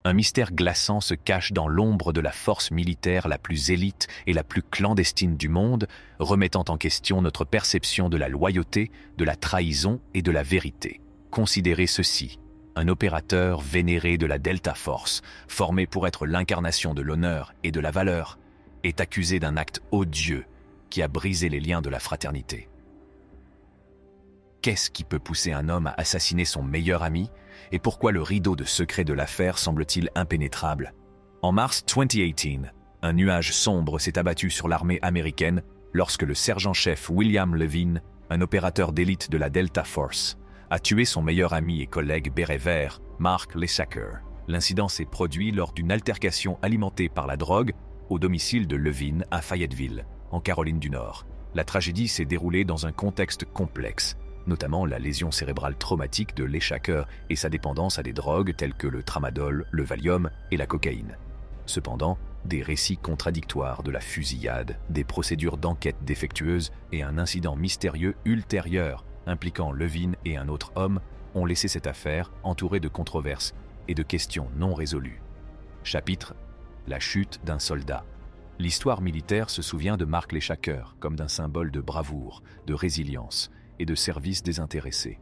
Un mystère glaçant se cache dans l'ombre de la force militaire la plus élite et la plus clandestine du monde, remettant en question notre perception de la loyauté, de la trahison et de la vérité. Considérez ceci. Un opérateur vénéré de la Delta Force, formé pour être l'incarnation de l'honneur et de la valeur, est accusé d'un acte odieux qui a brisé les liens de la fraternité. Qu'est-ce qui peut pousser un homme à assassiner son meilleur ami et pourquoi le rideau de secret de l'affaire semble-t-il impénétrable? En mars 2018, un nuage sombre s'est abattu sur l'armée américaine lorsque le sergent-chef William Levine, un opérateur d'élite de la Delta Force, a tué son meilleur ami et collègue béret vert, Mark Leshacker. L'incident s'est produit lors d'une altercation alimentée par la drogue au domicile de Levine à Fayetteville, en Caroline du Nord. La tragédie s'est déroulée dans un contexte complexe, notamment la lésion cérébrale traumatique de Leshacker et sa dépendance à des drogues telles que le tramadol, le Valium et la cocaïne. Cependant, des récits contradictoires de la fusillade, des procédures d'enquête défectueuses et un incident mystérieux ultérieur impliquant Levine et un autre homme ont laissé cette affaire entourée de controverses et de questions non résolues. Chapitre : La chute d'un soldat. L'histoire militaire se souvient de Mark Leshacker comme d'un symbole de bravoure, de résilience et de service désintéressé.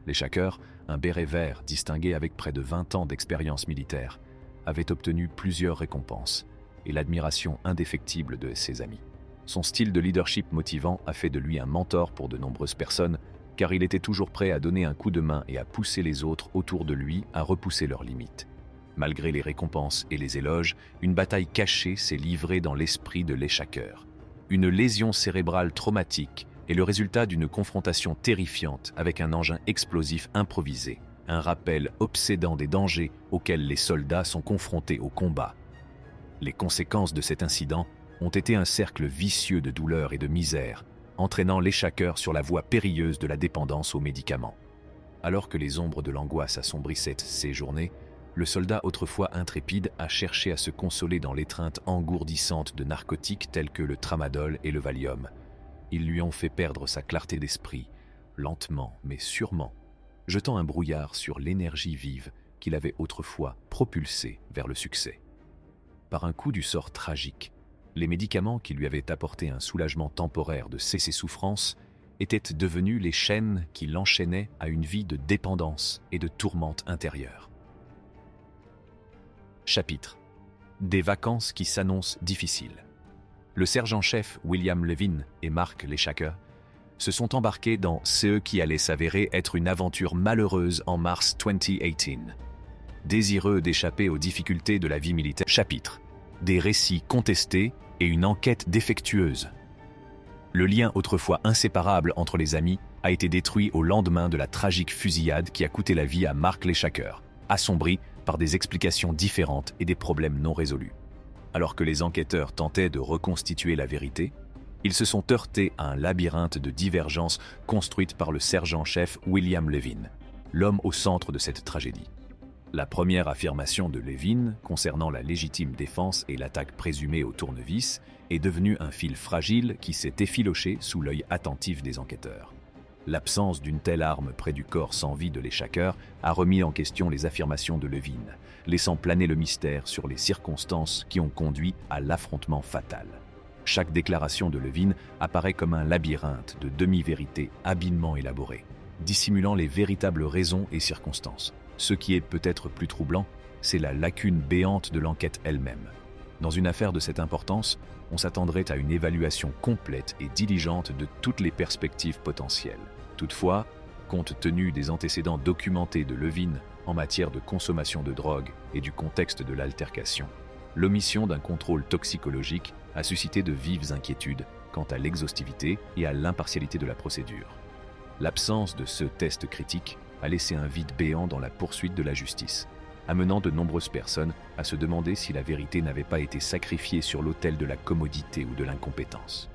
Leshacker, un béret vert distingué avec près de 20 ans d'expérience militaire, avait obtenu plusieurs récompenses et l'admiration indéfectible de ses amis. Son style de leadership motivant a fait de lui un mentor pour de nombreuses personnes, car il était toujours prêt à donner un coup de main et à pousser les autres autour de lui à repousser leurs limites. Malgré les récompenses et les éloges, une bataille cachée s'est livrée dans l'esprit de Leshacker. Une lésion cérébrale traumatique est le résultat d'une confrontation terrifiante avec un engin explosif improvisé, un rappel obsédant des dangers auxquels les soldats sont confrontés au combat. Les conséquences de cet incident ont été un cercle vicieux de douleur et de misère, entraînant Leshacker sur la voie périlleuse de la dépendance aux médicaments. Alors que les ombres de l'angoisse assombrissaient ses journées, le soldat autrefois intrépide a cherché à se consoler dans l'étreinte engourdissante de narcotiques tels que le tramadol et le Valium. Ils lui ont fait perdre sa clarté d'esprit, lentement mais sûrement, jetant un brouillard sur l'énergie vive qu'il avait autrefois propulsée vers le succès. Par un coup du sort tragique, les médicaments qui lui avaient apporté un soulagement temporaire de ses souffrances étaient devenus les chaînes qui l'enchaînaient à une vie de dépendance et de tourmente intérieure. Chapitre : Des vacances qui s'annoncent difficiles. Le sergent-chef William Levine et Mark Leshacker se sont embarqués dans ce qui allait s'avérer être une aventure malheureuse en mars 2018. Désireux d'échapper aux difficultés de la vie militaire. Chapitre : Des récits contestés et une enquête défectueuse. Le lien autrefois inséparable entre les amis a été détruit au lendemain de la tragique fusillade qui a coûté la vie à Mark Leshacker, assombri par des explications différentes et des problèmes non résolus. Alors que les enquêteurs tentaient de reconstituer la vérité, ils se sont heurtés à un labyrinthe de divergences construites par le sergent-chef William Levine, l'homme au centre de cette tragédie. La première affirmation de Levine concernant la légitime défense et l'attaque présumée au tournevis est devenue un fil fragile qui s'est effiloché sous l'œil attentif des enquêteurs. L'absence d'une telle arme près du corps sans vie de Leshacker a remis en question les affirmations de Levine, laissant planer le mystère sur les circonstances qui ont conduit à l'affrontement fatal. Chaque déclaration de Levine apparaît comme un labyrinthe de demi-vérités habilement élaborées, dissimulant les véritables raisons et circonstances. Ce qui est peut-être plus troublant, c'est la lacune béante de l'enquête elle-même. Dans une affaire de cette importance, on s'attendrait à une évaluation complète et diligente de toutes les perspectives potentielles. Toutefois, compte tenu des antécédents documentés de Levine en matière de consommation de drogue et du contexte de l'altercation, l'omission d'un contrôle toxicologique a suscité de vives inquiétudes quant à l'exhaustivité et à l'impartialité de la procédure. L'absence de ce test critique a laissé un vide béant dans la poursuite de la justice, amenant de nombreuses personnes à se demander si la vérité n'avait pas été sacrifiée sur l'autel de la commodité ou de l'incompétence.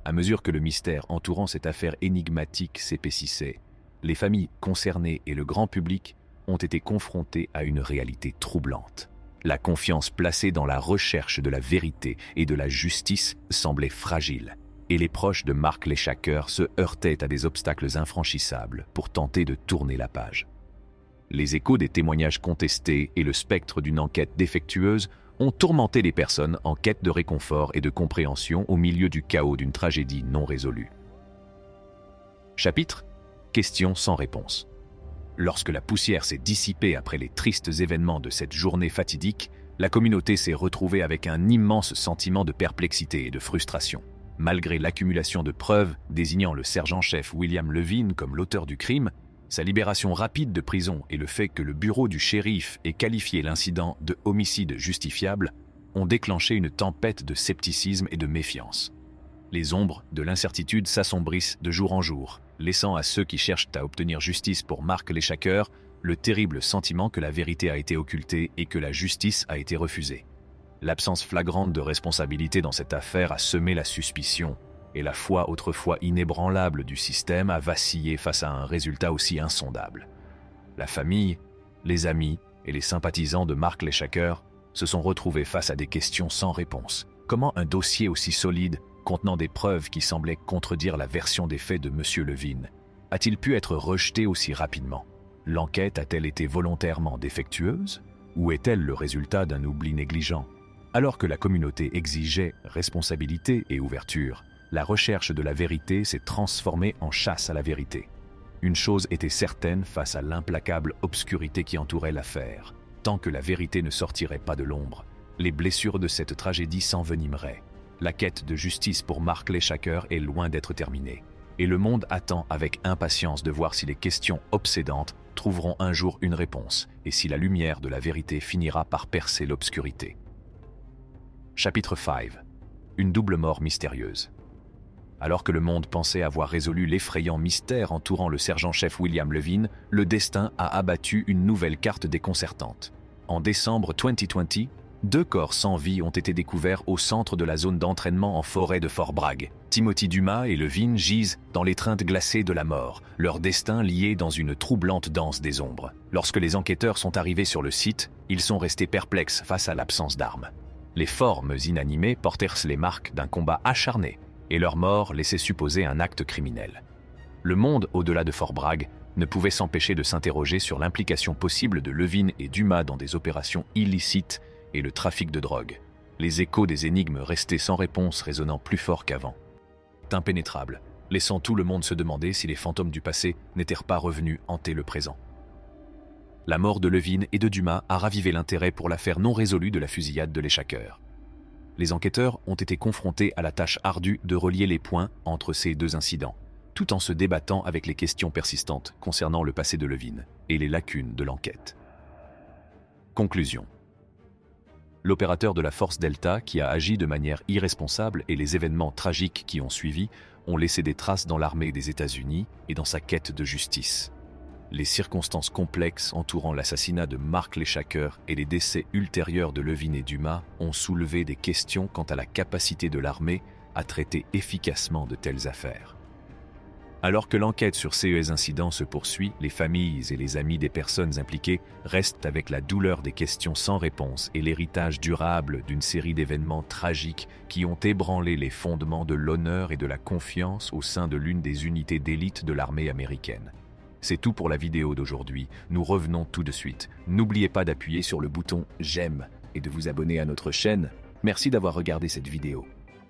À mesure que le mystère entourant cette affaire énigmatique s'épaississait, les familles concernées et le grand public ont été confrontés à une réalité troublante. La confiance placée dans la recherche de la vérité et de la justice semblait fragile, et les proches de Mark Leshacker se heurtaient à des obstacles infranchissables pour tenter de tourner la page. Les échos des témoignages contestés et le spectre d'une enquête défectueuse ont tourmenté les personnes en quête de réconfort et de compréhension au milieu du chaos d'une tragédie non résolue. Chapitre : Questions sans réponse. Lorsque la poussière s'est dissipée après les tristes événements de cette journée fatidique, la communauté s'est retrouvée avec un immense sentiment de perplexité et de frustration. Malgré l'accumulation de preuves désignant le sergent-chef William Levine comme l'auteur du crime, sa libération rapide de prison et le fait que le bureau du shérif ait qualifié l'incident de homicide justifiable ont déclenché une tempête de scepticisme et de méfiance. Les ombres de l'incertitude s'assombrissent de jour en jour, laissant à ceux qui cherchent à obtenir justice pour Mark Leshacker le terrible sentiment que la vérité a été occultée et que la justice a été refusée. L'absence flagrante de responsabilité dans cette affaire a semé la suspicion, et la foi autrefois inébranlable du système a vacillé face à un résultat aussi insondable. La famille, les amis et les sympathisants de Mark Leshacker se sont retrouvés face à des questions sans réponse. Comment un dossier aussi solide, contenant des preuves qui semblaient contredire la version des faits de M. Levine, a-t-il pu être rejeté aussi rapidement? L'enquête a-t-elle été volontairement défectueuse? Ou est-elle le résultat d'un oubli négligent? Alors que la communauté exigeait responsabilité et ouverture, la recherche de la vérité s'est transformée en chasse à la vérité. Une chose était certaine face à l'implacable obscurité qui entourait l'affaire. Tant que la vérité ne sortirait pas de l'ombre, les blessures de cette tragédie s'envenimeraient. La quête de justice pour Mark Leshacker est loin d'être terminée. Et le monde attend avec impatience de voir si les questions obsédantes trouveront un jour une réponse et si la lumière de la vérité finira par percer l'obscurité. Chapitre 5. Une double mort mystérieuse. Alors que le monde pensait avoir résolu l'effrayant mystère entourant le sergent-chef William Levine, le destin a abattu une nouvelle carte déconcertante. En décembre 2020, 2 corps sans vie ont été découverts au centre de la zone d'entraînement en forêt de Fort Bragg. Timothy Dumas et Levine gisent dans l'étreinte glacée de la mort, leur destin lié dans une troublante danse des ombres. Lorsque les enquêteurs sont arrivés sur le site, ils sont restés perplexes face à l'absence d'armes. Les formes inanimées portèrent les marques d'un combat acharné, et leur mort laissait supposer un acte criminel. Le monde au-delà de Fort Bragg ne pouvait s'empêcher de s'interroger sur l'implication possible de Levine et Dumas dans des opérations illicites et le trafic de drogue. Les échos des énigmes restaient sans réponse résonnant plus fort qu'avant. Impénétrables, laissant tout le monde se demander si les fantômes du passé n'étaient pas revenus hanter le présent. La mort de Levine et de Dumas a ravivé l'intérêt pour l'affaire non résolue de la fusillade de Leshacker. Les enquêteurs ont été confrontés à la tâche ardue de relier les points entre ces 2 incidents, tout en se débattant avec les questions persistantes concernant le passé de Levine et les lacunes de l'enquête. Conclusion. L'opérateur de la force Delta qui a agi de manière irresponsable et les événements tragiques qui ont suivi ont laissé des traces dans l'armée des États-Unis et dans sa quête de justice. Les circonstances complexes entourant l'assassinat de Mark Leshacker et les décès ultérieurs de Levine et Dumas ont soulevé des questions quant à la capacité de l'armée à traiter efficacement de telles affaires. Alors que l'enquête sur ces incidents se poursuit, les familles et les amis des personnes impliquées restent avec la douleur des questions sans réponse et l'héritage durable d'une série d'événements tragiques qui ont ébranlé les fondements de l'honneur et de la confiance au sein de l'une des unités d'élite de l'armée américaine. C'est tout pour la vidéo d'aujourd'hui, nous revenons tout de suite. N'oubliez pas d'appuyer sur le bouton « J'aime » et de vous abonner à notre chaîne. Merci d'avoir regardé cette vidéo.